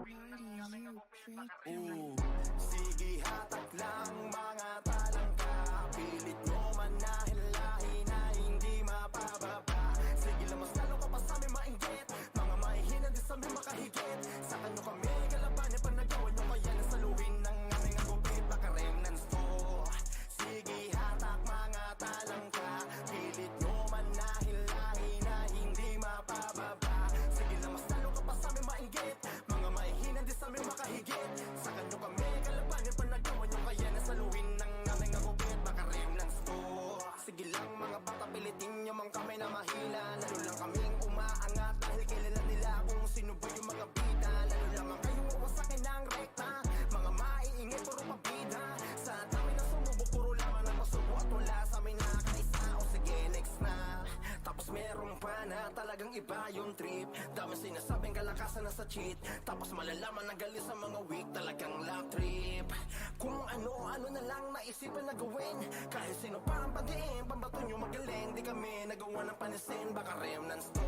Sige hatak lang mga talangka, pilit mo manahilahin na hindi mapababa. Sige lamas lalo ka pa sa amin mainggit, mga mahihina din sa amin makahigit. Sa kanyo kami kalabanin pa nagawa nyo, kaya nasaluhin ng aming agupit. Baka remnants to. Sige hatak mga talangka, pilit mo manahilahin na hindi mapababa. Sige lamas lalo ka pa sa amin mainggit, mga mahihina din sa amin makahigit. Sa kanyo kami kalabanin pa nagawa nyo, kaya nasaluhin ng aming agupit. Baka remnants to. Sige lang mga bata, pilitin nyo mang kamay na mahila. Lalo lang kaming umaangat dahil kilala nila kung sino ba yung mga bida. Lalo lamang kayong wawasakin ng rekta, mga maiingay puro pabida. Sa dami na sumubo puro laman ang masubo at wala sa amin nakakaisa. O sige next na. Tapos meron pa na talagang iba yung trip. Dami sinasabing kalakasan na sa cheat, tapos malalaman na galing sa mga weak. Talagang love trip. Kung ano-ano na lang naisipan na gawin, kahit sino pa ang pagdiin, pambato nyo magaling. Di kami nagawa ng panisin, baka remnants to.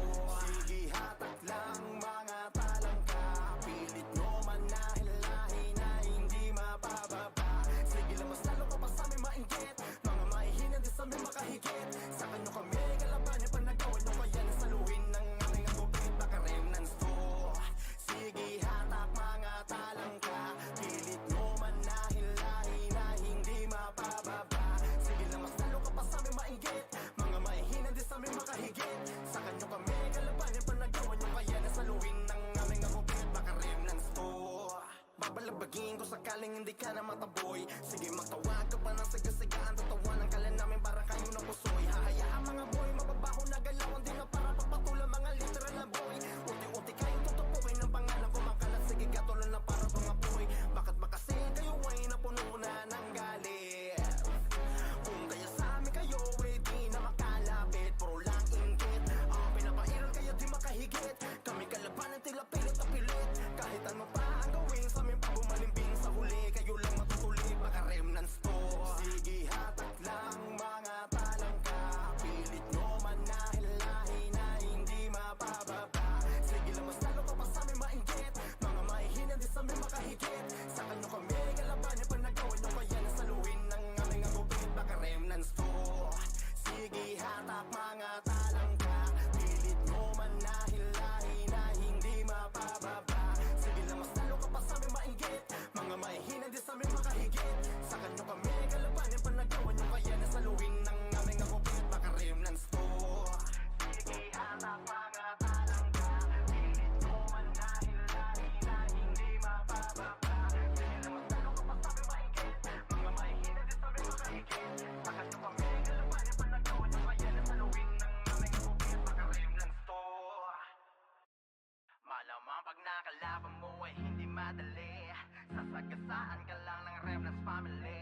Sige hatak lang mga talangka, pilit mo manahilahin na hindi mapababa. Sige lamas lalo ka pa sa amin mainggit, mga mahihina din sa amin makahigit. Sa kanyo kami kalabanin pa nagawa nyo, kaya nasaluhin ng aming agupit. Baka remnants to. Sige hatak mga talangka, pilit mo manahilahin na hindi mapababa. Sige lamas lalo ka pa sa amin mainggit, mga mahihina din sa amin makahigit. Sa kanyo kami kalabanin pa nagawa nyo, kaya nasaluhin ng aming agupit. Baka remnants to. Babalabagin ko sakaling hindi ka na mataboy. Sige magtawag ka pa ng sigasigaan, tatawanan ka lang namin para kayo na pusoy. Hahayaan mga boy, mababaho na galawan din na para pagpatulang mga literal na boy. Unti-unti kayong tutupukin ng pangalan ko, makalat sige katulan na para mga boy. Bakit ba kasi kayo ay napuno na ng galit? Kung kaya sa amin kayo ay di na makalapit, puro lang inggit. Ang pinapairal kaya di makahigit, kami kalabanan tila pilit na pilit. Kahit ano pa ang gawin sa amin pa bumalimbing, sa huli kayo lang matutuli. Baka remnants to. Sige hatak lang mga talangka, pilit mo manahilahin na hindi mapababa. Sige lamas lalo ka pa sa amin mainggit, mga mahihina din sa amin makahigit. Sa kanyo kami kalabanin pa nagawa nyo, kaya nasaluhin ng aming agupit. Baka remnants to. Sige hatak mga talangka, pilit mo manahilahin na hindi mapababa. Sige lamas lalo ka pa sa amin mainggit, mga mahihina din sa amin makahigit. Sa kanyo kami kalabanin pa nagawa nyo, kaya nasaluhin ng aming agupit. Baka remnants to. Sige hatak mga talangka, pilit mo manahilahin na hindi mapababa. Sige lamas lalo ka pa sa amin mainggit, mga mahihina din sa amin makahigit. Sa kanyo kami kalabanin pa nagawa nyo, kaya nasaluhin ng aming agupit. Baka remnants to. Malamang pag nakalaban mo ay hindi madali, sasagasaan ka lang ng remnants family.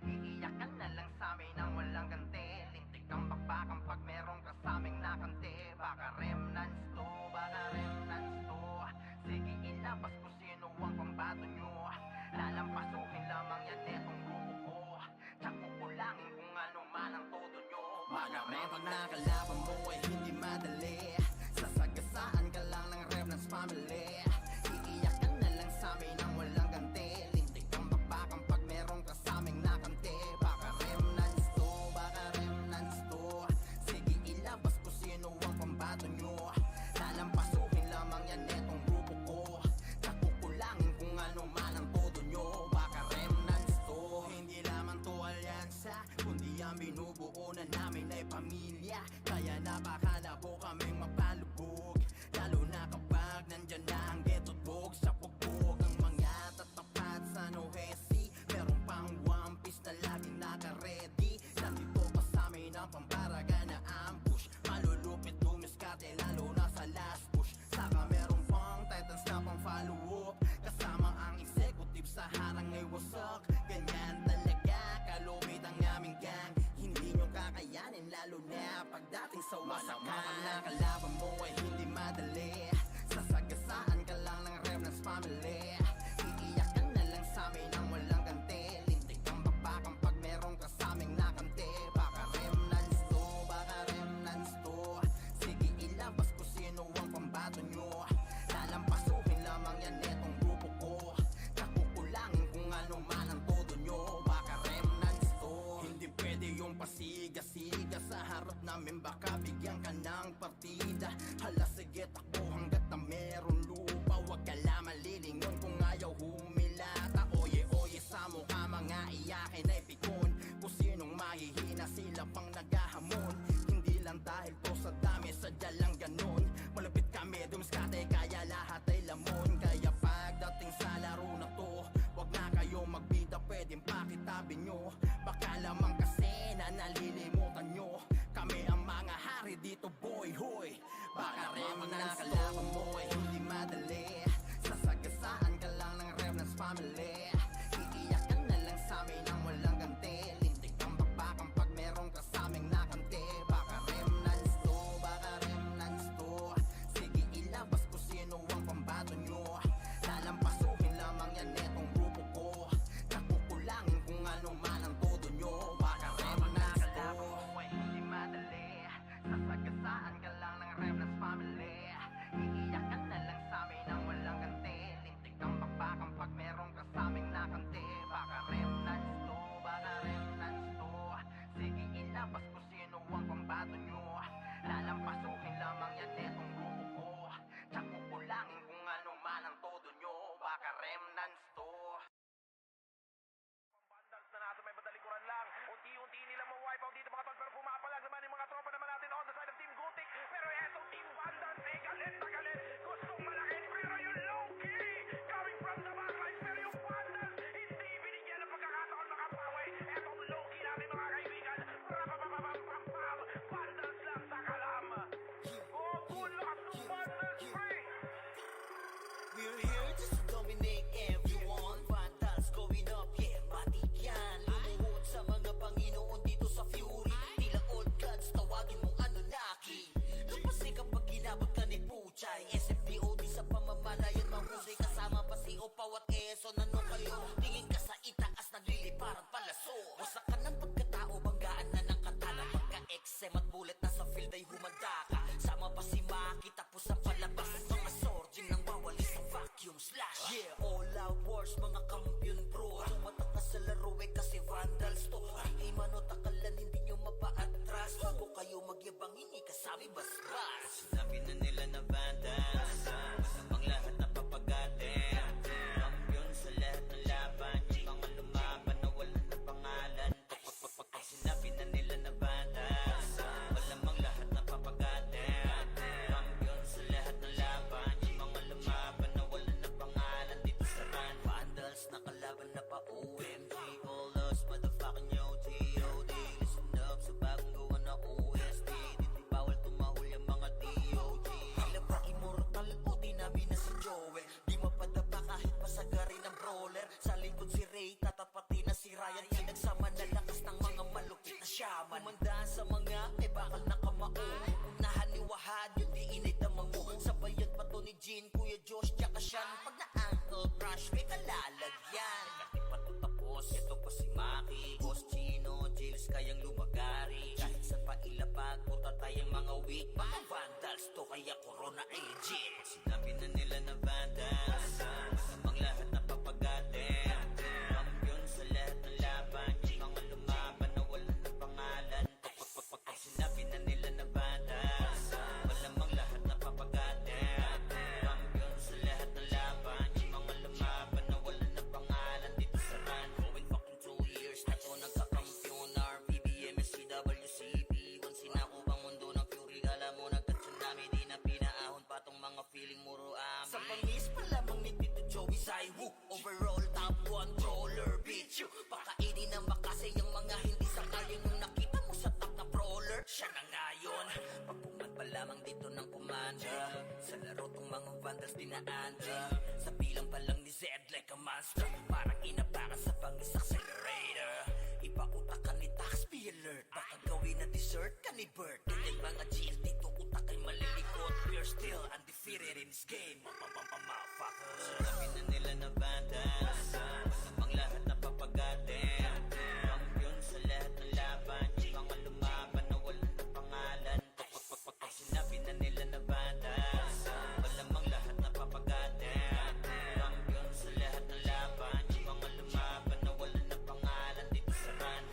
Iiyak ka na lang sa amin ang walang ganti, lintik ang bakbakan pag merong kasaming nakante. Baka remnants to, baka remnants to. Sige ilabas kung sino ang pambato nyo, lalampasuhin lamang yan etong grupo ko. Tsak kukulangin kung ano man ang todo nyo. Malamang pag nakalaban mo ay hindi madali, sasagasaan ka lang ng remnants family. Iiyak ka na lang sa amin ang walang ganti, lintik ang bakbakan pag merong kasaming nakante. Baka remnants to, baka remnants to. Sige ilabas kung sino ang pambato nyo, lalampasuhin lamang yan etong grupo ko. Tsak kukulangin kung ano man ang todo nyo. Baka remnants to. Hindi lamang to alyansa, kundi ang binubuo na namin ay pamilya. Kaya napakalabo kaming mapalubog, lalo na kapag nandyan na ang ghetto dog. Sa pugbog ang mga tatapat sa Nohesi, meron pang one piece na laging naka-ready. Nandito pa sa amin ang pambaraga na ambush, malulupit dumiskate lalo na sa last push. Saka meron pang titans na pang follow up, kasama ang executive sa harang ay wasak. Ganyan talaga kalupit ang aming gang, hindi nyo kakayanin lalo na pagdating sa wasakan. Malamang nakalaban mo ay hindi madali, sasagasaan ka lang ng remnants family. Iiyak ka na lang sa amin ang walang ganti, lintik ang bakbakan pag merong kasaming nakante. Baka remnants to, baka remnants to. Sige ilabas kung sino ang pambato nyo, lalampasuhin lamang yan etong grupo Hala sige takbo hanggat na meron lupa. Huwag ka lang malilingon kung ayaw humilata. Oye oye sa mukha mga iyakin ay pikon. Kung sinong mahihina sila pang naghahamon. Hindi lang dahil to sa dami, sadya lang ganon. Malapit kami dumiskate kaya lahat ay lamon. Kaya pagdating sa laro na to, wag na kayo magbida, pwedeng pakitabi nyo. Baka lamang kasi na nalilimutan nyo, kami ang mga hari dito boy, hoy. Baka rin na kalaban mo ay hindi madali. Sasagasaan ka lang ng Remnants family. Iiyak ka na lang sa amin ang walang ganti. Lintik kang bakbakan pag merong kasaming nakante. Baka Remnants to, baka Remnants to. Sige ilabas ko sino ang pambato nyo. Lalampasuhin lamang yan netong grupo ko. Nakukulangin kung ano man ang todo nyo. Baka Remnants to. Hindi madali. Sasagasaan ka lang ng Remnants family. Iiyak ka na lang sa amin ang walang ganti. Lintik kang bakbakan pag merong kasaming nakante. Baka Remnants to, baka Remnants to. Sige ilabas ko sino ang pambato nyo. Lalampasuhin lamang yan netong grupo ko. Tsak kukulangin kung ano man ang todo nyo. Baka Remnants to. Vandals na nasa may badalikuran lang. Unti-unti nila ma-wipe out dito mga tol. Pero pumapalag naman yung mga tropa naman natin on the side of Team Gutik. Pero etong Team Vandals ay galit na galit. Gustong malaki pero yung low-key coming from the backlines. Pero yung Vandals hindi binigyan ng pagkakataon makapawi. Etong low-key natin mga kaibigan. Rapapapapapapam. Vandals lang sa kalam. Oh, good luck to Vandals Spring. We're here just to dominate everyone. Vandals going up, yeah, matik yan. Lumuhod sa mga Panginoon dito sa Fury. Tila old gods, tawagin mong Anunnaki. Lapasi kapag ginabot ka ni Puchay. SFDOD sa pamamalayan mahusay. Kasama pa si Opaw at Quezon. Ano kayo? Tingin ka sa itaas, nagliliparang palaso. Wasak ka ng pagkatao, banggaan na ng katana. Pagka-XM at bullet na sa field ay humanda ka. Sama pa si Maki, tapos ang palabas. Mga sordin nang bawali sa vacuum slash. Yeah, all out wars, mga kampiyon pro. Tumatak na sa laro eh kasi Vandals to. Ay manotakalan, hindi nyo mapaatras. Bago kayo magyabang, hindi kasami basbas. Sinabi na nila na Vandals, masamang lahat na papagatin. Kampiyon sa lahat ng laban, yung mga lumaban na wala na pangalan. Ay sinabi na nila na Vandals, malamang lahat na papagatin. Kampiyon sa lahat ng laban, yung mga lumaban na wala na pangalan dito sa run. Vandals na kalaban na pa OMG, all us motherfucking yo G.O.D. Listen up sa bagong gawa na OST. Dito bawal tumahol yung mga DOG. Tila ba immortal o di namin na si Joel. Di mapadapa kahit pasagari ng brawler. Sa likod si Ray, tatapatin na si Ryan. Pinagsama na lakas ng mga malupit na shaman. Kumandaan sa mga may bakal na kamao. Unahan ni Wahad, yung di inidamang mo. Sabayan pa to ni Jean, Kuya Josh, tsaka Sean. Pag na-ankle crush, may kalalagyan. Kasi pa to tapos, ito pa si Maki. Boss Chino, Jiles kayang lumagari. Kahit sa pailapag, puta tayong mga weak. Mga Vandals to, kaya Corona ay legit. Sinabi na nila na Vandals, masamang lahat na papagatin. Kampiyon sa lahat ng laban, yung mga lumaban na wala na pangalan. Ay sinabi na nila na Vandals, malamang lahat na papagatin. Kampiyon sa lahat ng laban, yung mga lumaban na wala na pangalan dito sa run. Going fucking 2 years na to nagkakampiyon. RPBM, SCWCP. Kung sinakupang mundo ng Fury, kala mo nagka-tsunami. Di na pinaahon pa tong mga feeling muro amin. Sa pangis pa lamang ni Tito Joey Zaiwu. Overall top 1 brawler, bitch you. Pakainin ng makasay yung mga hindi sangayon. Yung nakita mo sa top na brawler, siya na ngayon. Pagpungan pa lamang dito ng commander. Sa laro tong mga Vandals dinaanda. Sa bilang pa lang ni Zed like a monster. Parang inabakan sa pangis accelerator. Ipautak ka ni Tax, be alert. Baka gawin na dessert ka ni Bert. Ganyan mga GL dito, utak ay malilikot. We're still undefeated in this game. Motherfuckers. Sinabi na nila na Vandals, masamang lahat na papagatin. Kampiyon sa lahat ng laban, yung mga lumaban na wala na pangalan. Ay sinabi na nila na Vandals, malamang lahat na papagatin. Kampiyon sa lahat ng laban, yung mga lumaban na wala na pangalan dito sa run.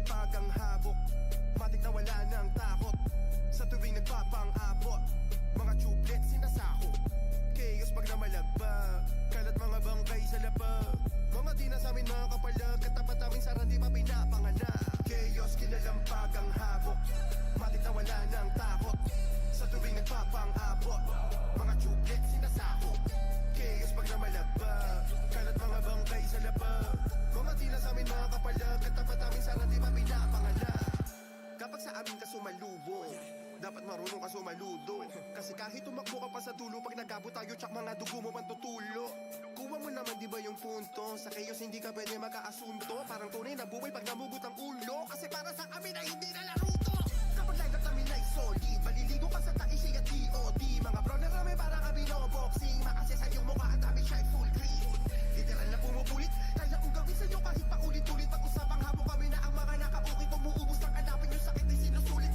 kinalampag ang habok, matik na wala ng takot. Sa tuwing nagpapang-abot, mga tublet sinasako. Chaos pag namalagbag, kalat mga bangkay sa labag. Mga di na sa amin mga kapalag, katapat namin sa randi pa pinapanganak. Chaos kinalampag ang habok, matik na wala ng takot. Sa tuwing nagpapang-abot, mga tublet sinasako. Chaos pag namalagbag, kalat mga bangkay sa labag. Mga di na sa amin mga kapalag, katapat namin sa randi pa pinapanganak. Kapag sa amin ka sumalubo, dapat marunong ka sumaludo. Kasi kahit tumakbo ka pa sa dulo, pag nagabot tayo tsak mga dugo mo pang tutulo. Kuha mo naman di ba yung punto, sa chaos hindi ka pwede makaasunto. Parang tunay na buhay pag namugot ang ulo, kasi para sa amin ay hindi na laro to. Kapag live at namin ay solid, maliligo ka sa taisi at DOD. Mga bro na kami para kami no boxing, makasya sa iyong mukha at kami shine full green. Literal na pumupulit, kaya kung gawin sa iyo kahit paulit-ulit. Pag-usapang habo kami na ang mga nakabukit, umuubos ng hanapin yung sakit ay sinusulit.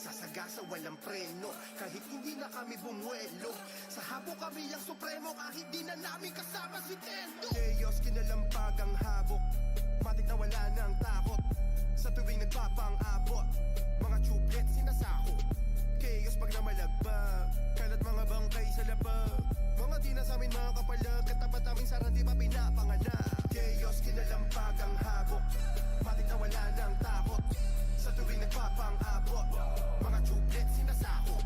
Sasagasa walang preno, kahit hindi na kami bumuelo. Sa habo kami ang supremo, kahit di na namin kasama si Tendo. Chaos kinalampag ang habok, matik na wala ng takot. Sa tuwing nagpapang-abot, mga tublet sinasako. Chaos pag namalagbag, kalat mga bangkay sa labag. Mga di na sa amin mga kapalag, katapat namin sa randi pa pinapanganak. Chaos kinalampag ang habok, matik na wala ng takot. Sa tuwing nagpapang-abot, mga tublet sinasako.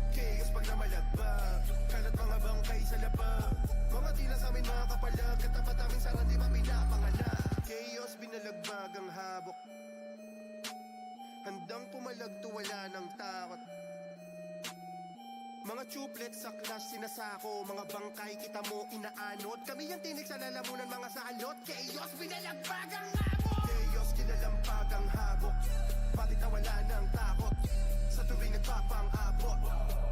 Chaos pag namalagbag, kalat mga bangkay sa labag. Mga di na sa amin mga kapalag, katapat namin sa randi pa pinapanganak. Chaos binalagbag ang habok, handang pumalagto wala ng takot. Mga tublet sa clash sinasako, mga bangkay kita mo inaanod. Kami yung tinig sa lalamunan mga salot. Chaos binalagbag ang habok, chaos kinalampag ang habok, matik na wala ng takot. Sa tuwing nagpapang-abot,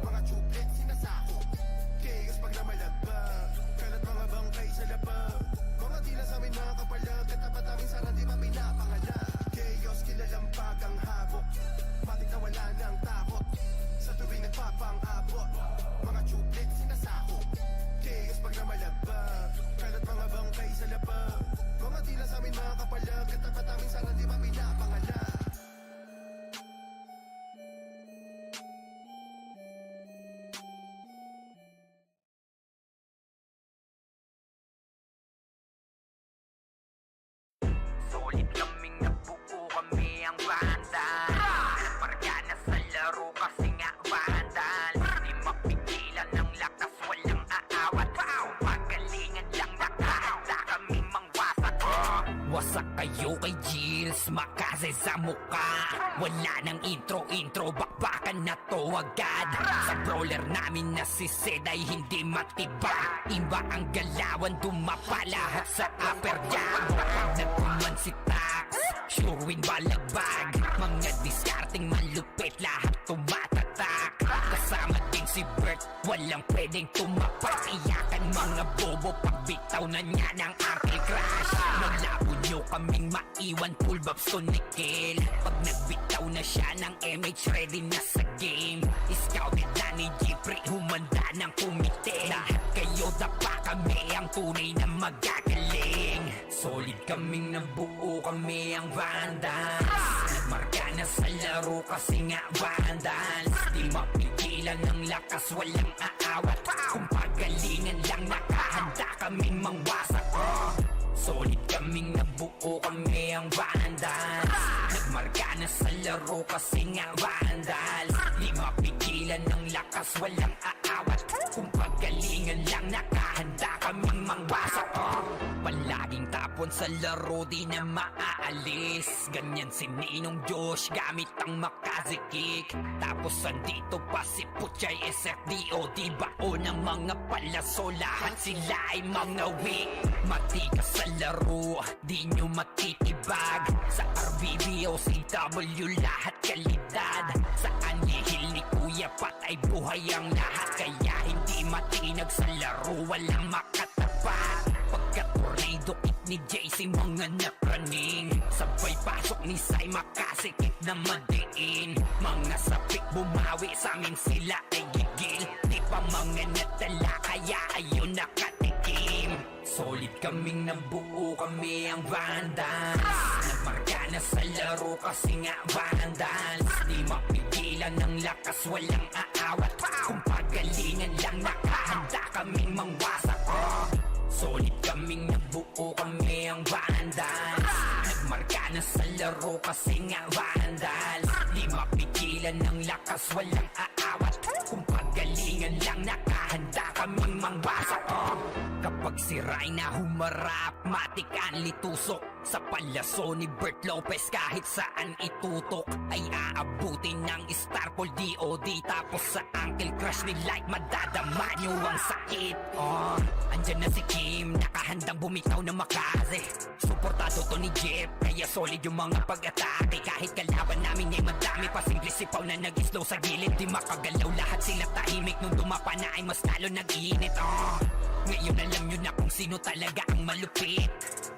mga tublet sinasako. Chaos pag namalagbag, kalat mga bangkay sa labag. Mga di na sa amin mga kapalag, katapat namin sa randi pa pinapanganak. Chaos kinalampag ang habok, matik na wala ng takot. Sa tuwing nagpapang-abot, mga tublet sinasako. Chaos pag namalagbag, kalat mga bangkay sa labag. Mga di na sa amin mga kapalag, katapat namin sa randi pa pinapanganak. Solid kaming nabuo kami ang banda. Parga na sa laro kasi nga vandal. Di mapigilan ng lakas, walang aawat. Pagalingan lang nakahanda kaming mangwasak. Wasak kayo kay Gilles, makase sa muka. Wala nang intro, bakbakan na to agad. Sa brawler namin na si Zed ay hindi matibag. Iba ang galawan, dumapa lahat sa upper jab. Nagkuman si Tax, sure win balagbag. Mga discarding malupit, lahat tumatatak. Kasama din si Bert, walang pwedeng tumapak. Iyakan mga bobo, pagbitaw na niya ng Uncle Crash. Naglabo nyo kaming maiwan, full bobs to Nickel. Pag nagbitaw na siya ng MH, ready na sa game. Scouted na ni Jeffrey, humanda ng kumite. Lahat kayo dapa kami, ang tunay na magagaling. Solid kaming nabuo, kami ang vandals. Nagmarka na sa laro kasi nga vandals. Di mapigilan ng lakas, walang aawat. Kung pagalingan lang, nakahanda kaming mangwasak. Solid kaming nabuo, kami ang vandals. Nagmarka na sa laro kasi nga vandals. Di mapigilan ng lakas, walang aawat. Kung pagalingan lang, nakahanda kaming mangwasak. Palaging tapon sa laro, di na maaalis. Ganyan si Ninong Josh, gamit ang Makaze kick. Tapos andito pa si Puchay SFDO, di bao ng mga palaso. Lahat sila ay mga weak. Matikas sa laro, di nyo matitibag. Sa RBB o CW, lahat kalidad. Sa anihil ni Kuya Pat ay buhay ang lahat. Kaya hindi matinag sa laro, walang makatapat. Pagka-tornado kick ni JC, mga napraning. Sabay pasok ni Sai, makasikip na madiin. Mga sapik bumawi, sa amin sila ay gigil. Di pa mga natala, kaya ayun nakatikim. Solid kaming nabuo, kami ang Vandals. Nagmarka na sa laro kasi nga Vandals. Di mapigilan ng lakas, walang aawat. Kung pagalingan lang, nakahanda kaming mangwasak. Solid kaming nabuo, kami ang Vandals. Nagmarka na sa laro kasi nga Vandals. Di mapigilan ng lakas, walang aawat. Kung pagalingan lang, nakahanda kaming mangwasak. Kapag sira'y na humarap, matik ang litusok. Sa palaso ni Bert Lopez, kahit saan itutok ay aabutin ng Starpol DOD. Tapos sa Uncle Crush ni Light, madadama nyo ang sakit. Andyan na si Kim, nakahandang bumitaw na makaze. Suportado to ni Jeff, kaya solid yung mga pag-atake. Kahit kalaban namin ay madami pa, simple sipaw na nag-slow sa gilid. Di makagalaw, lahat sila tahimik. Nung dumapa na ay mas lalo nag-iinit. Ngayon alam nyo na kung sino talaga ang malupit.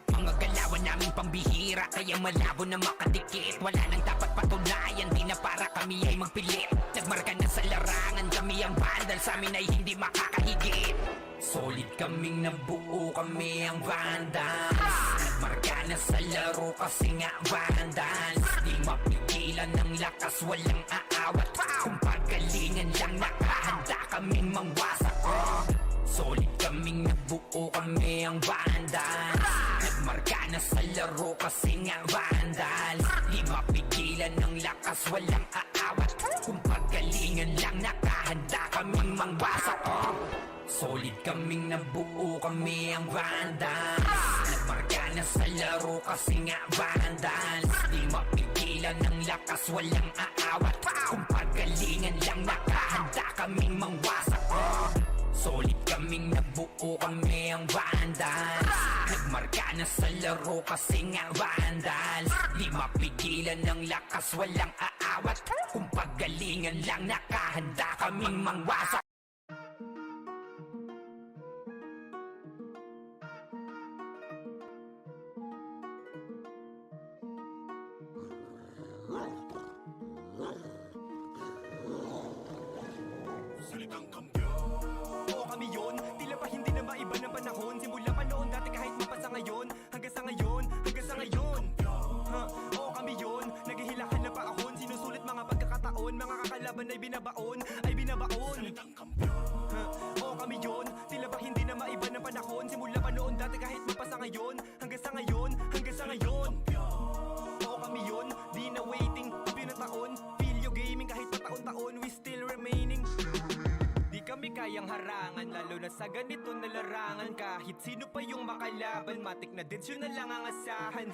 Mga galawan namin pambihira, kaya malabo na makadikit. Wala nang dapat patunayan, di na para kami ay magpilit. Nagmarka na sa larangan, kami ang Vandal, sa amin ay hindi makakahigit. Solid kaming nabuo, kami ang Vandals. Nagmarka na sa laro kasi nga Vandals. Di mapigilan ng lakas, walang aawat. Kung pagalingan lang, nakahanda kaming mangwasak. Solid kaming nabuo, kami ang Vandals. Nagmarka na sa laro kasi nga Vandals. Di mapigilan ng lakas, walang aawat. Kung pagalingan lang, nakahanda kaming mangwasak. Solid kaming nabuo, kami ang Vandals. Nagmarka na sa laro kasi nga Vandals. Di mapigilan ng lakas, walang aawat. Kung pagalingan lang, nakahanda kaming mangwasak. Solid kaming nabuo, kami ang Vandals. Nagmarka na sa laro kasi nga Vandals. Di mapigilan ng lakas, walang aawat. Kung pagalingan lang, nakahanda kaming mangwasak. Salitang kampiyon. Oo kami yun, tila ba hindi na maiba ng panahon. Simula pa noon dati kahit mapasa ngayon. Hanggang sa ngayon, hanggang sa ngayon. Oo kami yun, naghihilakan na paahon. Sinusulit mga pagkakataon, mga kakalaban ay binabaon. Ay binabaon. Salitang kampiyon. Oo kami yun, tila ba hindi na maiba ng panahon. Simula pa noon dati kahit mapasa ngayon. Hanggang sa ngayon, hanggang sa ngayon. Oo kami yun, di na waiting, pinataon. Video gaming kahit pataon-taon, we still remaining. Di kami kayang harangan, lalo na sa ganito na larangan. Kahit sino pa yung makalaban, matik na deads yun na lang ang asahan.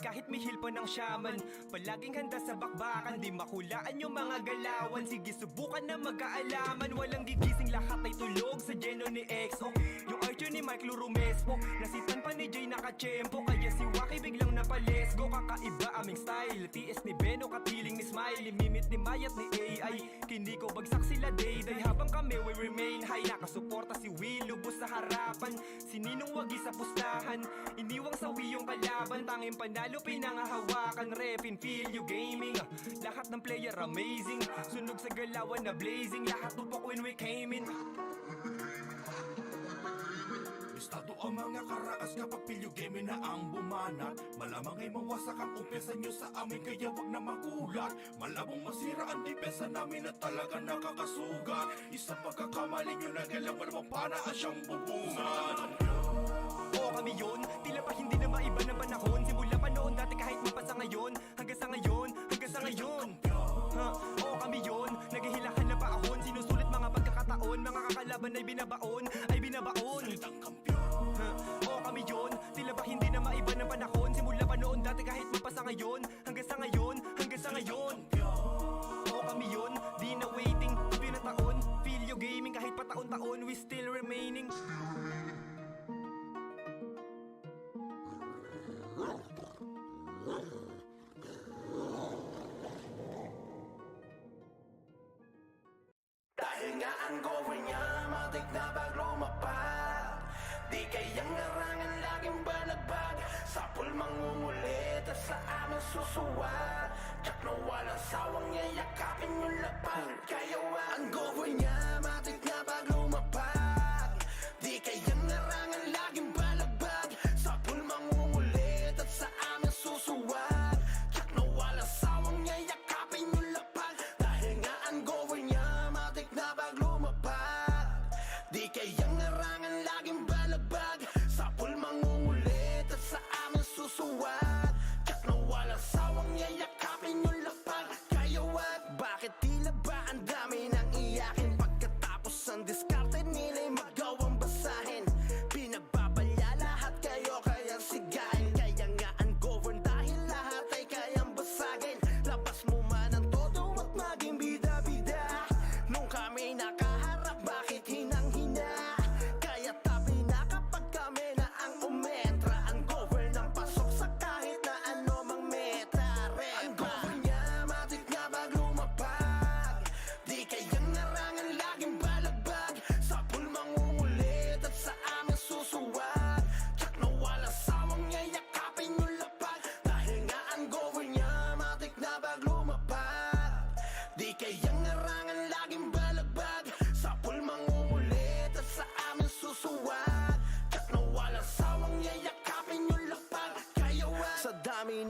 Kahit mihil pa ng shaman, palaging handa sa bakbakan. Di makulaan yung mga galawan, sige subukan na magkaalaman. Walang gigising, lahat ay tulog sa geno ni EXO. Yung archer ni Mike Lurumespo, nasitan pa ni Jay nakachempo. Kaya si Waki biglang napalesgo. Kakaiba aming style, TS ni Beno, katiling ni Smiley. Mimit ni Mayat ni AI, kiniko bagsak sila day-day. Habang kami we remain high, nakasuporta si Will, lubos sa harapan. Si Ninong wagi sa pustahan, iniwang sawi yung kalaban. Tanging panalo pinangahawakan, Refin, feel you gaming. Lahat ng player amazing, sunog sa galawan na blazing. Lahat tupok when we came in. Listado ang mga karaas kapag pilyo game na ang bumanat. Malamang ay mawasak ang umpiyansa nyo sa amin, kaya wag na magulat. Malabong masira ang depensa namin na talaga nakakasugat. Isang pagkakamali nyo na galang malamang panaan siyang bubungan. Oo kami yun, tila pa hindi na maiba ng panahon. Simula pa noon dati kahit mapasa ngayon. Hanggang sa ngayon, hanggang sa ngayon. Oo kami yun, naghihilakan na paahon. Sinusulit mga pagkakataon, mga kakalaban ay binabaon. Ay binabaon. Oo kami yun, tila ba hindi na maiba ng panahon. Simula pa noon dati kahit mapasa ngayon. Hanggang sa ngayon, hanggang sa ngayon. Oo kami yun, di na waiting, pinataon. Feel you gaming kahit pataon-taon, we still remaining. Dahil nga ang goal niya, matik na bag lumapag. Di kayang larangan, laging balagbag. Sa pulmang umulit at sa aming susuwag. Tsak na walang sawang yayakapin yung lapag. Kaya ang goal niya, matik na bag lumapag. Di kayang larangan, laging balagbag.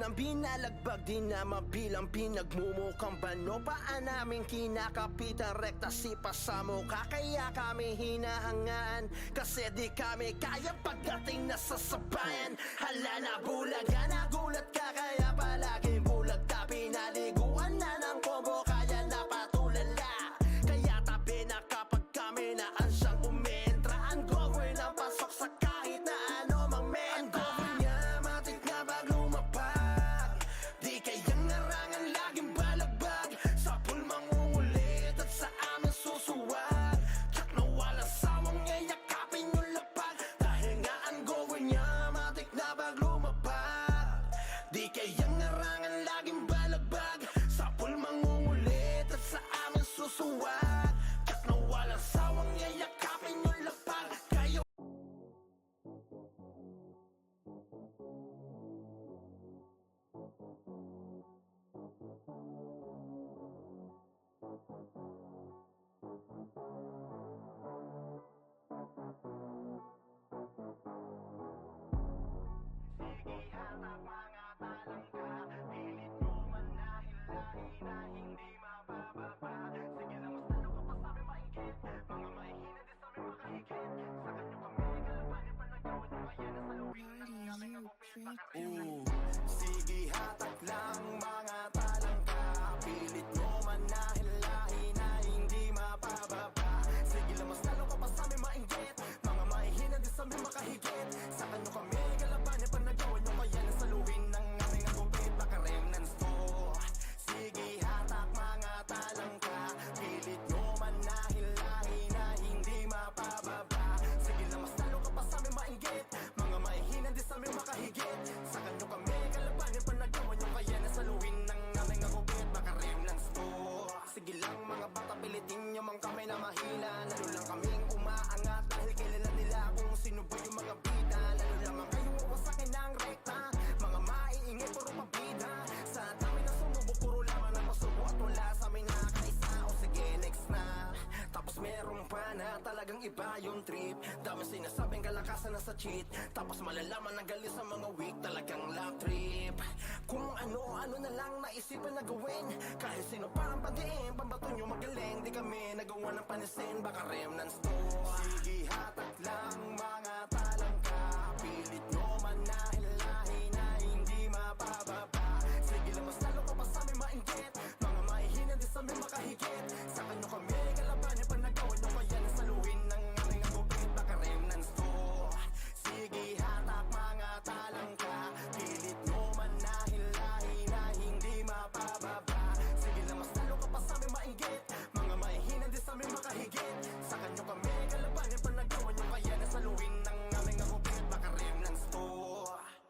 ng binalagbag, di na mabilang pinagmumukhang bano. Paa namin kinakapitan, rekta sipa sa mukha. Kaya kami hinahangaan, kasi di kami kaya pagdating na sa sabayan. Hala na bulaga, nagulat ka kaya palaging bulag ka. Pinaliguan na ng combo, kaya napatulala. Kaya tabi na kapag kami na ansyang umentra. Ang gawin ang pasok sa kahit na ano mang menta. Ang gawin niya, matik na bag lumapag. Di kayang narangan, laging balagbag. Sa pool mangungulit at sa amin susuwag. Tsak na wala sawang yayakapin yung lapag. Dahil nga ang gawin niya, matik na bag lumapag. Di kayang narangan, laging balagbag. Sa pool mangungulit at sa amin susuwag. Tsak na wala sawang yayakapin yung lapag. Kayo sige hatak lang mga talangka. Pilit nyo manahilahin na hindi mapababa. Sige lamas lalo ka pa sa amin mainggit. Mga mahihina din sa amin makahigit. Sa kanyo kami kalabanin pa nagawa nyo. Kaya nasaluhin ng aming agupit. Baka remnants to. Sige hatak mga talangka. Pilit nyo manahilahin na hindi mapababa. Sige lamas lalo ka pa sa amin mainggit. Mga mahihina din sa amin makahigit. Sa kanyo kami kalabanin pa nagawa nyo. Kaya nasaluhin ng aming agupit. Baka remnants to. Sige lang mga bata, pilitin nyo mang kami na mahila. Lalo lang kaming umaangat dahil kilala nila kung sino ba yung mga bida. Lalo lamang kayong wawasakin ng rekta. Mga maiingay, puro pabida. Sa dami na sumubok, puro laman ang pasubo. At wala sa amin nakakaisa. O sige, next na. Tapos meron pa na talagang iba yung trip. Dami sinasabing kalakasan na sa cheat. Tapos malalaman ang galing sa mga weak. Talagang love trip. Kung ano-ano na lang naisipan na gawin. Kahit sino parang pandiin, pambato nyo magaling. Di kami nagawa ng panisin, baka remnants to. Sige hatak lang mga talangka. Pilit nyo manahilahin na hindi mapababa. Sige lamas lalo ka pa sa amin mainggit. Mga mahihina din sa amin makahigit. Sa kanyo kami kalabanin pa nagawa nyo. Kaya nasaluhin ng aming agupit, baka remnants to. Sige hatak mga talangka. Pilit nyo manahilahin na hindi mapababa. Sige lamas lalo ka pa sa amin mainggit. Mga mahihina din sa amin makahigit. Sa kanyo kami kalabanin pa nagawa nyo. Kaya nasaluhin ng aming agupit, baka remnants to.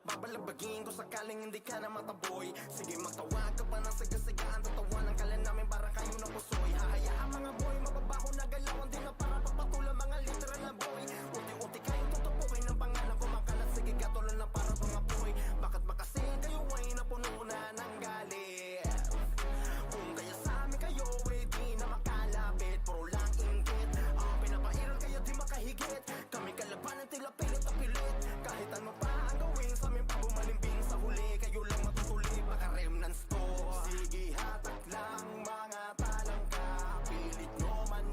Babalabagin ko sakaling hindi ka na mataboy. Sige magtawag ka pa ng sigasigaan. Tatawanan ka lang namin para kayo na pusoy. Hahayaan mga boy, mababaho na galawan din na para pagpatulang mga literal na boy. Unti-unti kayong tutupuin ng pangalan ko makalat. Sige katulan na para mga boy. Bakit ba kasi kayo ay napuno na ng galit? Kung kaya sa amin kayo eh di na makalapit. Puro lang inggit. Ang pinapairal kayo di makahigit. Kami kalabanan tila pilit na pilit. Kahit ano pa ang gawin sa amin pa bumalimbing sa huli. Kayo lang matutuli, baka remnants to. Sige hatak lang mga talangka. Pilit nyo man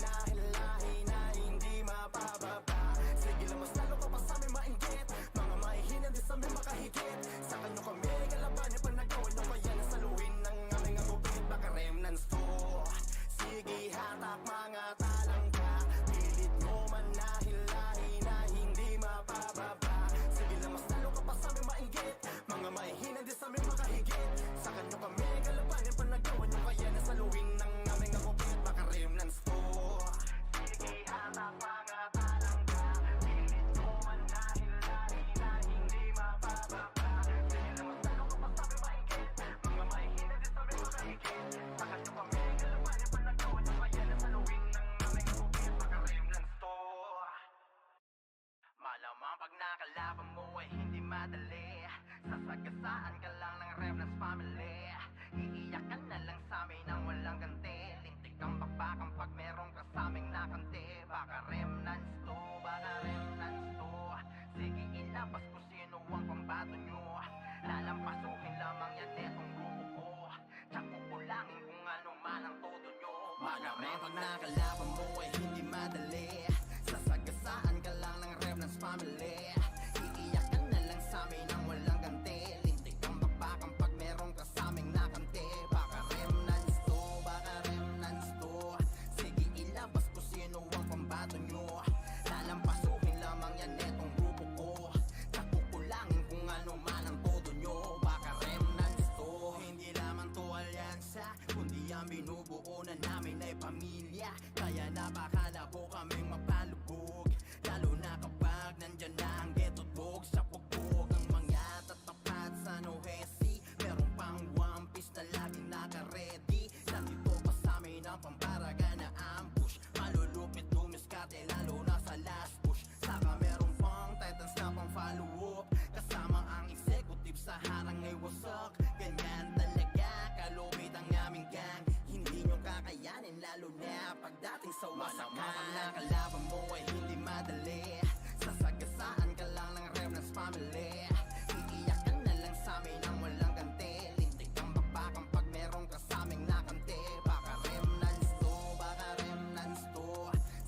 Kapag nakalaban mo ay hindi madali, sasagasaan ka lang ng Remnants family. Iiyak ka na lang sa amin ang walang ganti, lintik kang bakbakang pag merong kasaming nakante. Baka Remnants to, baka Remnants to, sige ilabas ko sino ang pambato nyo. Lalampasuhin lamang yan etong grupo ko, kakukulangin kung ano man ang todo nyo. Baka Remnants to, hindi lamang to alyansa, kundi ang binubuo na namin ay pamilya. Kaya napakalabo kaming mapalubog, lalo na kapag nandyan na ang ghetto't bog. Sa pugbog ang mga tatapat sa Nohesi, meron pang One Piece na laging naka-ready. Nandito pa sa amin ang pambaraga na ambush, malulupit lumiskate lalo na sa last push. Saka meron pang Titans na pang follow-up, kasama ang executive sa harang ay wasak. Ganyan talaga kalupit ang aming gang, hindi nyo kakayanin lalo na pagdating sa wasakan. Kapag nakalaban mo ay hindi madali, sasagasaan ka lang ng Remnants family. Iiyak ka na lang sa amin ang walang ganti, lintik kang bakbakang pag merong kasaming nakante. Baka Remnants to, baka Remnants to,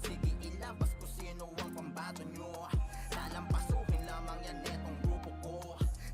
sige ilabas ko sino ang pambato nyo. Lalampasuhin lamang yan etong grupo ko,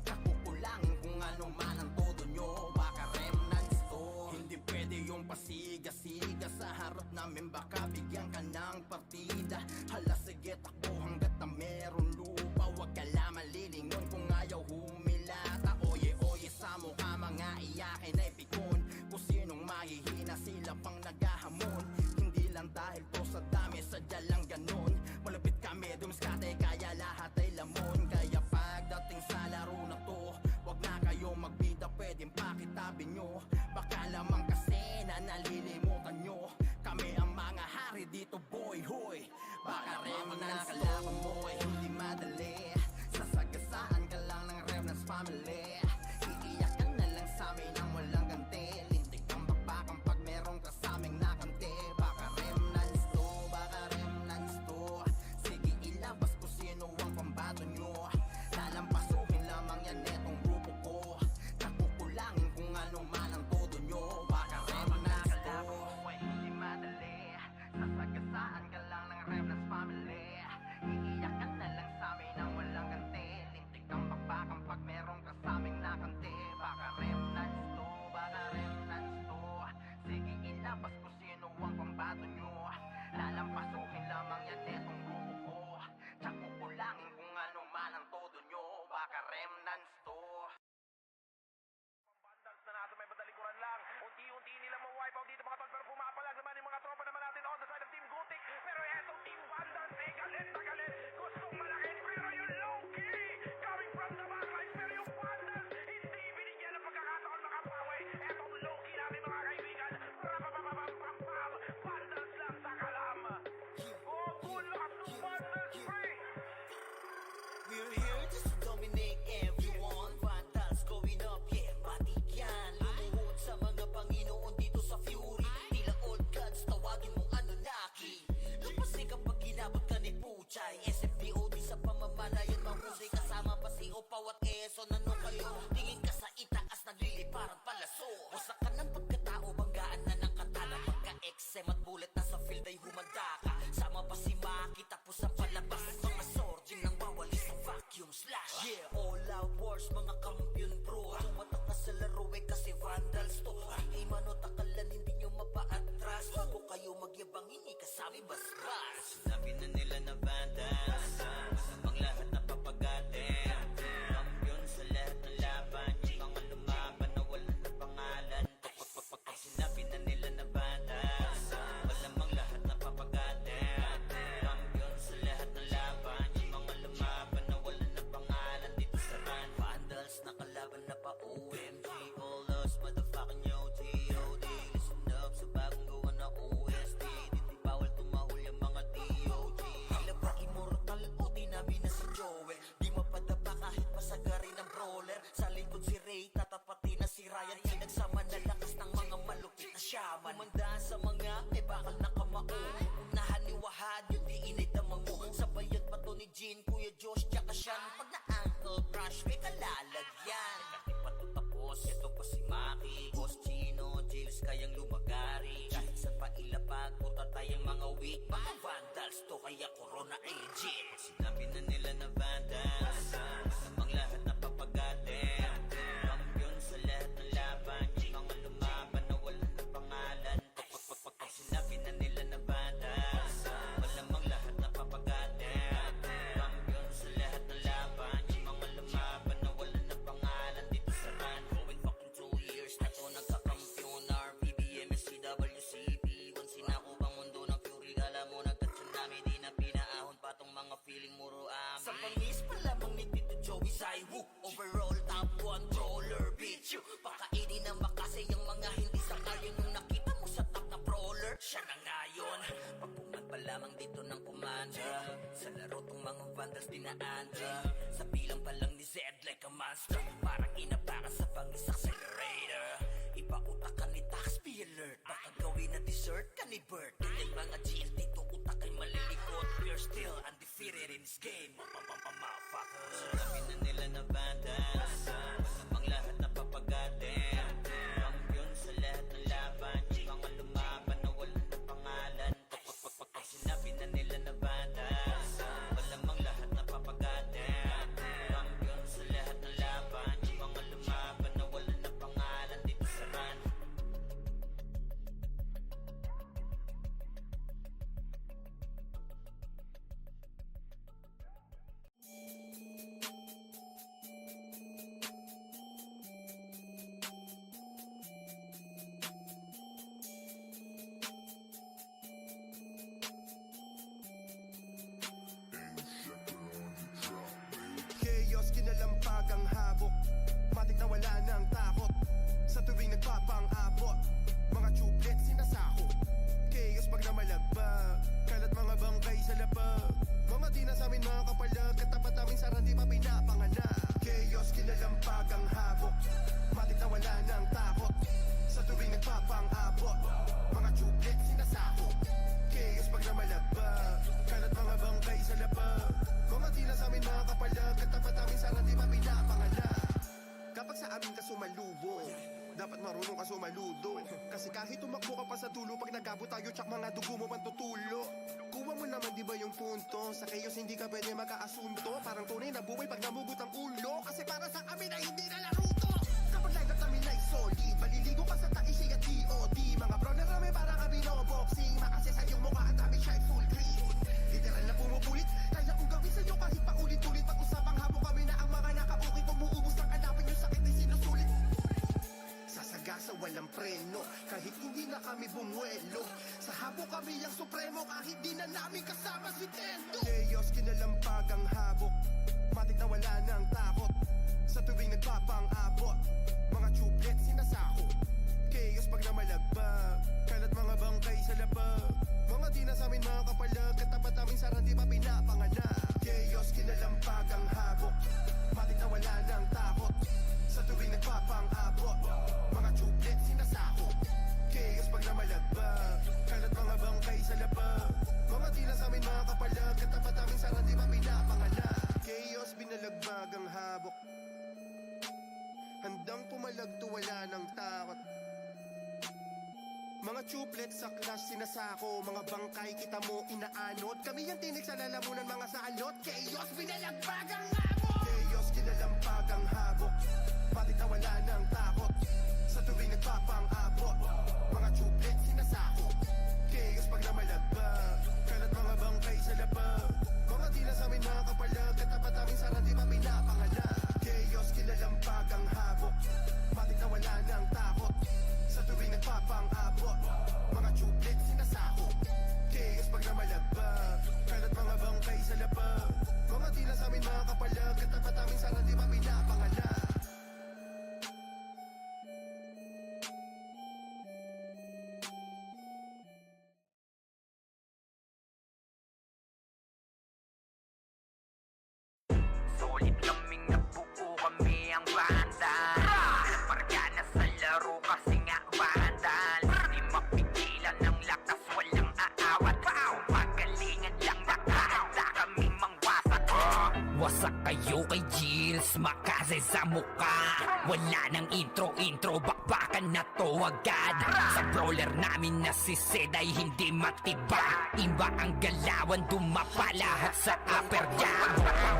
kakukulangin kung ano man ang todo nyo. Baka Remnants to, hindi pwede yung pasiga-siga sa harap namin, baka bigyan ka ng partida. Hala sige takbo hanggat na meron lupa, wag ka lang malilingon kung ayaw humilata. Oye sa mukha mga iyakin ay pikon, kung sinong mahihina sila pang naghahamon. Hindi lang dahil to sa dami, sadya lang ganon. Malapit kami dumiskate kaya lahat ay lamon. Kaya pagdating sa laro na to, wag na kayo magbida, pwedeng pakitabi nyo. Baka lamang kasi na nalilimutan nyo, kami ang mga hari dito boy hoy. Baka Remnants to, mo ay hindi madali, sasagasaan ka lang ng Remnants family. Iiyak ka na lang sa amin ang walang ganti, lintik kang bakbakang pag merong kasaming nakante. Baka Remnants to, baka Remnants to, sige ilabas ko sino ang pambato nyo. Lalampasuhin lamang yan etong grupo ko, kakukulangin kung ano man ang todo nyo. Baka Remnants to, ay hindi madali, sasagasaan ka lang ng Remnants family. Iiyak ka na lang sa amin ang walang ganti, lintik kang bakbakang pag merong kasaming nakante. Baka Remnants to, baka Remnants to, sige ilabas ko sino ang pambato nyo. Lalampasuhin lamang yan etong grupo ko, kakukulangin kung ano man ang todo nyo. Baka Remnants to. Vandals na natin may badalikuran lang, unti-unti nilang ma-wipe out dito mga tol, pero pumapalag naman yung mga tropa naman natin on the side of Team Gutik. Pero etong Team Vandals ay galit na galit, gustong malaki, pero yung low-key coming from the backlines. Pero yung Vandals hindi binigyan ng pagkakataon makapawi. Etong low-key namin mga kaibigan, rapapapapapapam, Vandals lang sa kalam. Oh, tulak ng Vandals free. We're here just to dominate everyone. Vandals going up, yeah, matik yan. Lumuhod sa mga Panginoon dito sa Fury. Tila old gods, tawagin mong Anunnaki. Lapasay kapag ginabot ka ni Puchay. SFDOD sa pamamalayan mahusay, kasama pa si Opaw at Quezon. Ano kayo? Tingin ka sa itaas, nagliliparang palaso. Wasak ka ng pagkatao, banggaan na ng katana. Pagka-XM at bullet na sa field ay humanda ka. Sama pa si Maki, tapos ang palabas. Mga sorgin nang wawalis sa vacuum slash. Yeah, all out wars, mga kampiyon bro. Tumatak na sa laro eh kasi Vandals to. Ay manotakalan, hindi nyo mapa-atras. Bago kayo magyabang, hindi kasami bas-bas. Sinabi na nila na Vandals, ang lahat na papagatin. Kampiyon sa lahat ng laban, yung mga lumaban na wala na pangalan. Sinabi na nila na Vandals, malamang lahat na papagatin. Kampiyon sa lahat ng laban, yung mga lumaban na wala na pangalan dito sa run. Vandals nakalaban na pa OMG, all us motherfucking yo G.O.D. Listen up sa bagong gawa na OST, hindi bawal tumahol yung mga DOG. Tila ba immortal o dinamin na si Joel, di mapadapa kahit pasagari ng brawler. Sa likod si Ray, tatapatin na si Ryan, pinagsama na lakas ng mga malupit na shaman. Kumandaan sa mga may bakal na kamao, unahan ni Wahad yung di inidamang mo. Sabayan pa to ni Jean, Kuya Josh, tsaka Sean. Pag na-ankle crush, may kalalagyan. Kasi pa to tapos, ito pa si Maki, Boss Chino, Jails kayang lumagari. Kahit sa pailapag Overall top 1 brawler, bitch you. Pakainin ng makasay yung mga hindi sangayon. Yung nakita mo sa top na brawler, siya na ngayon. Pagpungan pa lamang dito ng commander. Sa laro tong mga vandals dinaandra. Sa bilang pa lang ni Zed like a monster. Parang inabakan sa pangis accelerator. Ipautak ka ni Tax, be alert. Baka gawin na dessert ka ni Bert. Ganyan mga GL dito, utak ay malilikot. We're still undefeated in this game. Motherfucker. Sinabi na nila na bandas. Masamang lahat na papagatin. Kampiyon sa lahat ng laban. Yung mga lumaban na wala na pangalan. Pag sinabi na nila na bandas. Malamang lahat na papagatin. Kampiyon sa lahat ng laban. Yung mga lumaban na wala na pangalan. Dito sa run. Chaos, kinalampag ang habok. Matik na wala ng takot. Sa tuwing nagpapang-abot, mga tublet sinasako. Chaos pag namalagpag, kalat mga bangkay sa lapag. Mga di na sa amin mga kapalag, katapat namin sa randi pa pinapanganak. Chaos, kinalampag ang habok. Matik na wala ng takot. Sa tuwing nagpapang-abot, mga tublet sinasako. Chaos pag namalagpag, kalat mga bangkay sa lapag. Mga di na sa amin mga kapalag, katapat namin sa randi pa pinapanganak. Kapag sa amin ka sumalubo, dapat marunong ka sumaludo. Kasi kahit tumakbo ka pa sa dulo, pag nagabo tayo, tsak mga dugo mo pang tutulo. Kuha mo naman di ba yung punto? Sa chaos hindi ka pwede magkaasunto. Parang tunay na buhay pag namugot ang ulo. Kasi para sa amin ay hindi na laruto. Kapag lagat namin ay solid, maliligo ka sa taisi at DOD. Mga brawler namin para kami no boxing. Makasya sa iyong mukha at namin siya full green. Literal na pumupulit, kaya kung gawin sa'yo kahit paulit-ulit. Pag-usapang habo kami na ang mga nakabukit. Umuubos ng hanapin yung sakit ay sinusulit. Sasagasa walang preno, kahit hindi na kami bumuelo. Sa habo kami ang supremo, kahit di na namin kasama si Tendo. Chaos, kinalampag ang habok. Matik na wala ng takot. Sa tuwing nagpapang-abot, mga tublet sinasako. Chaos pag namalagpag, kalat mga bangkay sa lapag. Mga di na sa amin mga kapalag, katapat namin sa randi pa pinapanganak. Chaos, kinalampag ang habok. Matik na wala ng takot. Sa tuwing nagpapang-abot, mga tublet sinasako. Chaos pag namalagpag, kalat mga bangkay sa lapag. Mga di na sa amin mga kapalag, katapat namin sa randi pa pinapanganak. Chaos, binalagbag ang habok. Handang pumalagto, wala ng takot. Mga tublet sa clash sinasako. Mga bangkay kita mo inaanod. Kami yung tinig sa lalamunan, mga salot. Chaos, binalagbag ang habok. Chaos, kinalampag ang habok. Matik na wala ng takot. Sa tuwing nagpapang-abot, mga tublet sinasako. Chaos pag namalagpag, kalat mga bangkay sa lapag. Mga di na sa amin mga kapalag, katapat namin sa randi pa pinapanganak. Chaos, kinalampag ang habok. Matik na wala ng takot. Sa tuwing nagpapang-abot, mga tublet sinasako. Chaos pag namalagpag, kalat mga bangkay sa lapag. Mga di na sa amin mga kapalag, katapat namin sa randi pa pinapanganak. Solid kaming nabuo kami ang bandal. Parga na sa laro kasi nga bandal. Di mapigilan ng lakas, walang aawat. Pagalingan lang nakahanda kami mangwasak. Wasak kayo kay Gilles, makasay sa muka. Wala nang intro, bakbakan na to agad. Sa brawler namin na si Zed ay hindi matiba. Iba ang galawan, dumapa lahat sa upper jam.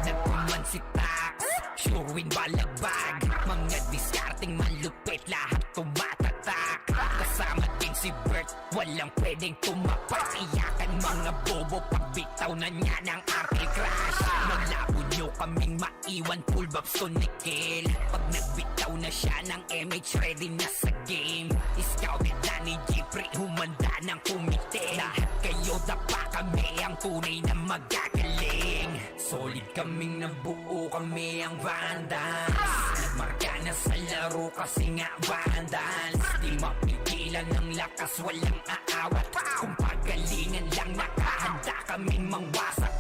Nagkuman si Tax, sure win balagbag. Mga discarding malupit, lahat tumatatak. Kasama din si Bert, walang pwedeng tumapak. Iyakan mga bobo, pagbitaw na niya ng arty crash. Malabo nyo kaming maiwan, full babs to Nickel. Pag nagbitaw na siya ng MH, ready na sa game. Scouted na ni Jeffrey, humanda ng kumite. Lahat kayo dapa kami, ang tunay na magagaling. Solid kaming nabuo, kami ang Vandals. Nagmarka na sa laro kasi nga Vandals. Di mapigilan ng lakas, walang aawat. Kung pagalingan lang, nakahanda kaming mangwasak.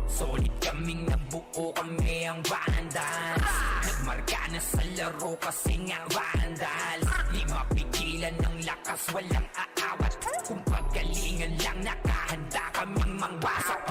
Solid kaming nabuo, kami ang Vandals. Nagmarka na sa laro kasi nga Vandals. Di mapigilan ng lakas, walang aawat. Kung pagalingan lang, nakahanda kaming mangwasak.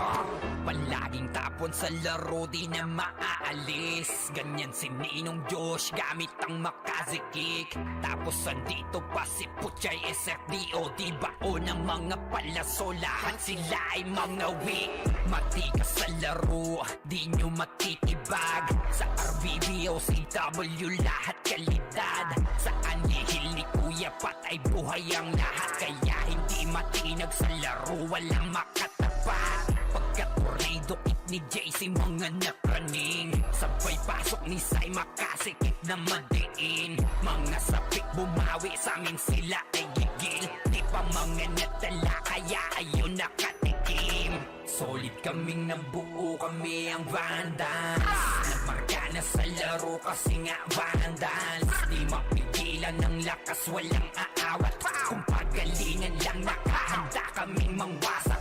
Palaging tapon sa laro, di na maaalis. Ganyan si Ninong Josh, gamit ang makazikik. Tapos andito pa si Puchay SFDO, di bao ng mga palaso. Lahat sila ay mga weak. Matikas sa laro, di nyo matitibag. Sa RBBO, CW, lahat kalidad. Sa anihil ni Kuya Pat ay buhay ang lahat. Kaya hindi matinag sa laro, walang makatapat. Pagka-tornado kick ni JC, mga napraning. Sabay pasok ni Sai, makasikip na madiin. Mga sapik bumawi, sa amin sila ay gigil. Di pa mga natala, kaya ayun nakatikim. Solid kaming nabuo, kami ang Vandals. Nagmarka na sa laro kasi nga Vandals. Di mapigilan ng lakas, walang aawat. Kung pagalingan lang, nakahanda kaming mangwasak.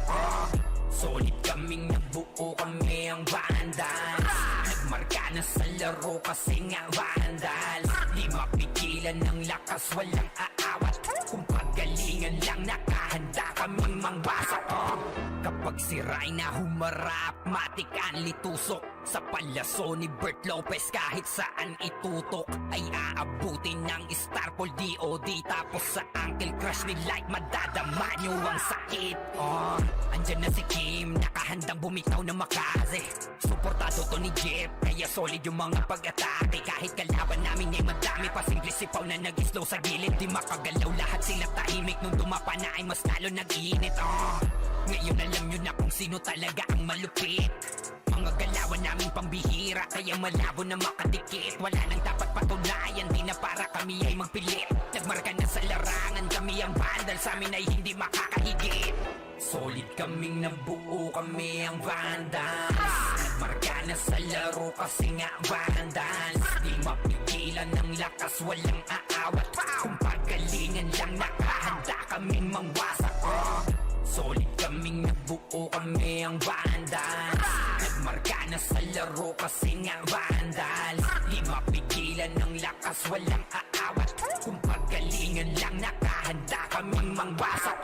Solid kaming nabuo, kami ang Vandals. Nagmarka na sa laro kasi nga Vandals. Di mapigilan ng lakas, walang aawat. Kung pagalingan lang, nakahanda kaming mangwasak. Kapag sira'y na humarap, matik ang litusok. Sa palaso ni Bert Lopez, kahit saan itutok ay aabutin ng Starpol DOD. Tapos sa Uncle Crush ni Light, madadama nyo ang sakit. Andyan na si Kim, nakahandang bumitaw na makaze. Suportado to ni Jeff, kaya solid yung mga pag-atake. Kahit kalaban namin ay madami pa, simple sipaw na nag-slow sa gilid. Di makagalaw, lahat sila tahimik. Nung dumapa na ay mas lalo nag-iinit. Ngayon alam nyo na kung sino talaga ang malupit. Mga galawan namin pambihira, kaya malabo na makadikit. Wala nang dapat patunayan, di na para kami ay magpilit. Nagmarka na sa larangan, kami ang Vandals, sa amin ay hindi makakahigit. Solid kaming nabuo, kami ang Vandals. Nagmarka na sa laro kasi nga Vandals. Di mapigilan ng lakas, walang aawat. Kung pagalingan lang, nakahanda kaming mangwasak. Solid kaming nabuo, kami ang Vandals. Nagmarka na sa laro kasi nga Vandals. Di mapigilan ng lakas, walang aawat. Kung pagalingan lang, nakahanda kaming mangwasak.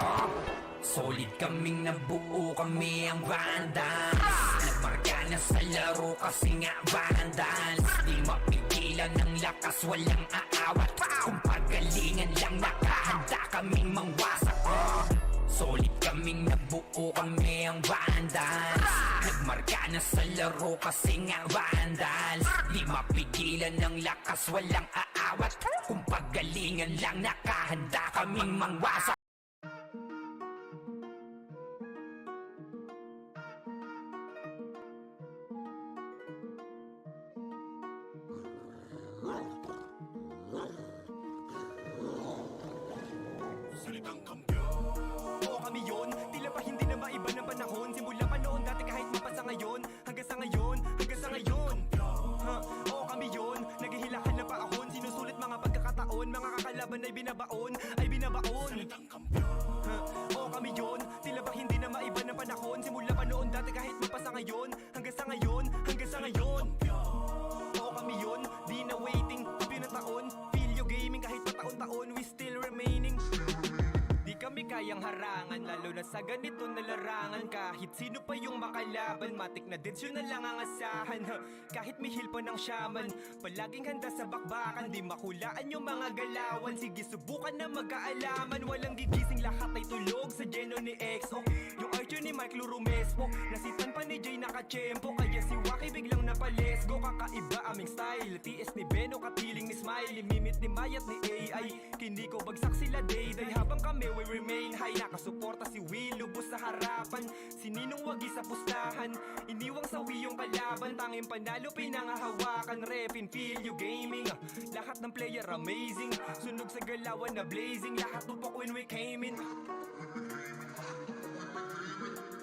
Solid kaming nabuo, kami ang Vandals. Nagmarka na sa laro kasi nga Vandals. Di mapigilan ng lakas, walang aawat. Kung pagalingan lang, nakahanda kaming mangwasak. Solid kaming nabuo, kami ang Vandals. Nagmarka na sa laro kasi nga Vandals. Di mapigilan ng lakas, walang aawat. Kung pagalingan lang, nakahanda kaming mangwasak. Oo kami yun, tila ba hindi na maiba ng panahon. Simula pa noon dati kahit mapasa ngayon. Hanggang sa ngayon, hanggang sa ngayon. Oo kami yun, naghihilakan na pa ahon. Sinusulit mga pagkakataon, mga kakalaban ay binabaon. Ay binabaon. Oo kami yun, tila ba hindi na maiba ng panahon. Simula pa noon dati kahit mapasa ngayon. Hanggang sa ngayon, hanggang sa ngayon. Oo kami yun, di na waiting, tabi na taon. Video gaming kahit pa taon-taon, we still remaining. Di kami kayang harangan, lalo na sa ganito na larangan. Kahit sino pa yung makalaban, matik na deads yun na lang ang asahan. Kahit mihil pa ng shaman, palaging handa sa bakbakan. Di makulaan yung mga galawan, sige subukan na magkaalaman. Walang gigising, lahat ay tulog sa geno ni EXO. Yung archer ni Mike Lurumespo, nasitan pa ni Jay nakachempo. Kaya si Waki biglang napalesgo, kakaiba aming style. TS ni Beno Napakapiling ni Smiley, mimit ni Mayat ni AI. Hindi ko bagsak sila day-day habang kami we remain high. Nakasuporta si Will, lubos sa harapan. Si Ninong wagi sa pustahan, iniwang sawi yung kalaban. Tanging panalo pinangahawakan, repin feel you gaming. Lahat ng player amazing, sunog sa galawan na blazing. Lahat tupok when we came in.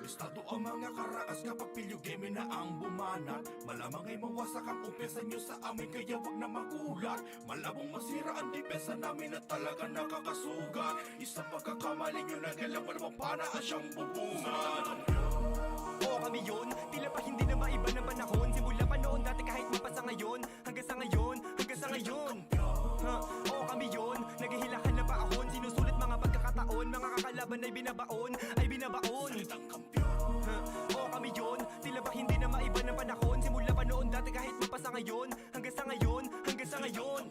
Estado ang mga karaas kapag pilyo game na ang bumanat. Malamang ay mawasak ang umpiyansa nyo sa amin, kaya wag na magulat. Malabong masira ang depensa namin at talaga nakakasugat. Isang pagkakamali nyo na galang malamang panaan siyang bubungan. Oo kami yun, tila pa hindi na maiba ng panahon. Simula pa noon dati kahit mapasa ngayon. Hanggang sa ngayon, hanggang sa ngayon. Oo kami yun, naghihilahan na paahon. Sinusulit mga pagkakataon, mga kakalaban ay binabaon, ay binabaon. Oo kami yun, tila ba hindi na maiba ng panahon. Simula pa noon dati kahit mapasa ngayon. Hanggang sa ngayon, hanggang sa ngayon.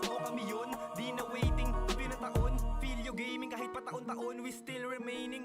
Oo kami yun, di na waiting, tuloy na taon. Feel you gaming kahit pa taon-taon, we still remaining.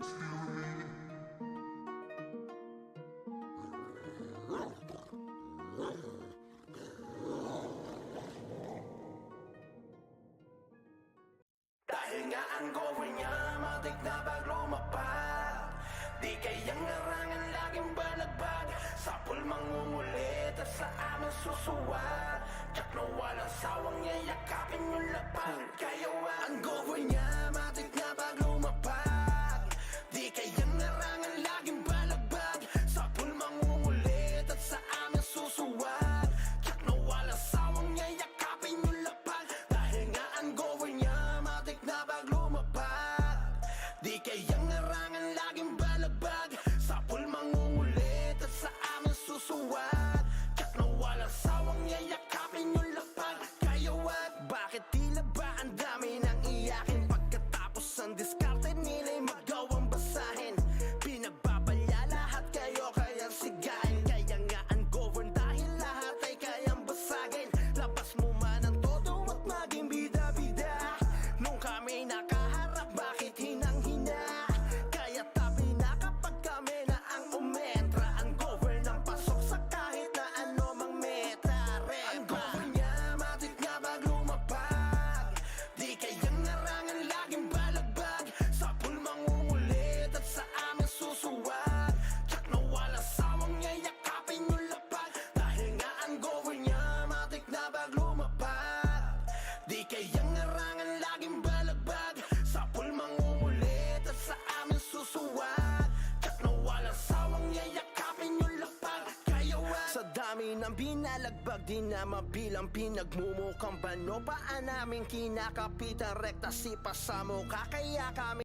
Dahil nga ang goal niya matik na bag lumapag. Di kayang narangan laging balagbag. Sa pulmang umulit at sa aming susuwag. Tsak na walang sawang yayakapin yung lapag. Kaya ang goal niya matik na bag lumapag. Di kayang narangan laging balagbag. Sa pulmang umulit at sa aming susuwag. Tsak na walang sawang yayakapin yung lapag. Dahil nga ang goal niya matik na bag lumapag. Di kayang narangan laging balagbag. Sa pulmang umulit at sa aming susuwag. Tsak na walang sawang yayakapin yung lapag. Kaya wag, bakit tila ba ang dami ng iyakin? Pagkatapos ang diskarte nila'y magawang basahin. Pinagbabalya lahat kayo kayang sigahin. Kaya nga ungovern dahil lahat ay kayang basagin. Labas mo man ang todo at maging bida-bida. Nung kami nakaharap, bakit hinang-hina? Kaya tabi na kapag kami na ang umetra. Ungovern ang pasok sa kahit na ano mang meta. Ungovern niya, matik nga bag lumapag. Di kayang narangan laging balagbag. Sa pulmang umulit at sa aming susuwag. Tsak na walang sawang yayakapin yung lapag. Dahil nga ungovern niya, matik na bag lumapag. Di kayang narangan laging balagbag. Sa pulmang umulit at sa aming susuwag. Tsak na walang sawang yayakapin yung lapag. Kaya wag, sa dami ng binalagbag, di na mabilang pinagmumukhang bano. Paan namin kinakapitan rekta si pasamo. Kaya kami